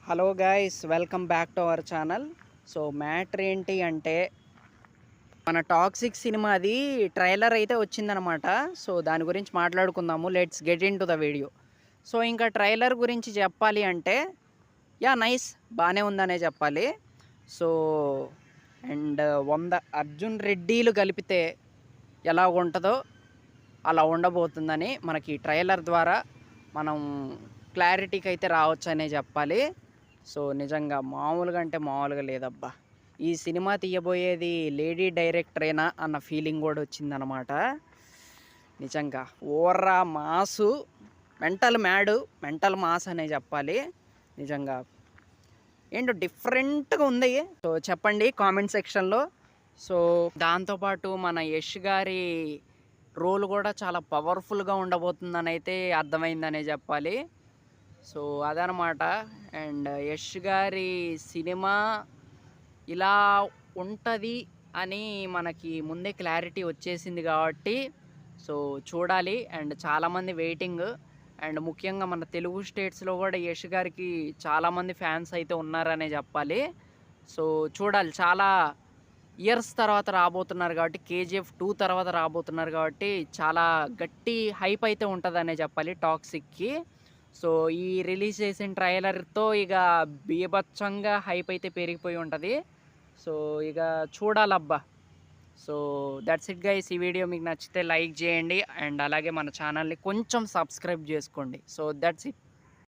Hello guys, welcome back to our channel. So matter ఏంటి అంటే మన టాక్సిక్ సినిమాది ట్రైలర్ అయితే వచ్చిందనమాట. సో దాని గురించి మాట్లాడుకుందాము. Let's get in to the video. So ఇంకా ట్రైలర్ గురించి చెప్పాలి అంటే నైస్, బాగానే ఉందనే చెప్పాలి. సో అండ్ 100 అర్జున్ రెడ్డిలు కలిపితే ఎలా ఉంటుందో అలా ఉండబోతుందని మనకి ట్రైలర్ ద్వారా మనం క్లారిటీకి అయితే రావచ్చు అనే చెప్పాలి. సో నిజంగా మామూలుగా అంటే మామూలుగా లేదబ్బా. ఈ సినిమా తీయబోయేది లేడీ డైరెక్టరేనా అన్న ఫీలింగ్ కూడా వచ్చిందనమాట. నిజంగా ఓర్రా మాసు, మెంటల్ మాస్ అనే చెప్పాలి. నిజంగా ఏంటో డిఫరెంట్గా ఉంది. సో చెప్పండి కామెంట్ సెక్షన్లో. సో దాంతోపాటు మన యష్ గారి రోల్ కూడా చాలా పవర్ఫుల్గా ఉండబోతుందని అయితే అర్థమైందనే చెప్పాలి. సో అదనమాట. అండ్ యష్ గారి సినిమా ఇలా ఉంటుంది అని మనకి ముందే క్లారిటీ వచ్చేసింది కాబట్టి సో చూడాలి. అండ్ చాలామంది వెయిటింగ్. అండ్ ముఖ్యంగా మన తెలుగు స్టేట్స్లో కూడా యష్ గారికి చాలామంది ఫ్యాన్స్ అయితే ఉన్నారనే చెప్పాలి. సో చూడాలి. చాలా ఇయర్స్ తర్వాత రాబోతున్నారు కాబట్టి, KGF 2 తర్వాత రాబోతున్నారు కాబట్టి చాలా గట్టి హైప్ అయితే ఉంటుందనే చెప్పాలి టాక్సిక్కి. సో ఈ రిలీజ్ చేసిన ట్రైలర్తో ఇక బీభత్సంగా హైప్ అయితే పెరిగిపోయి ఉంటుంది. సో ఇక చూడాలబ్బా. So that's it guys. ఈ వీడియో మీకు నచ్చితే లైక్ చేయండి అండ్ అలాగే మన ఛానల్ని కొంచెం సబ్స్క్రైబ్ చేసుకోండి. So that's it.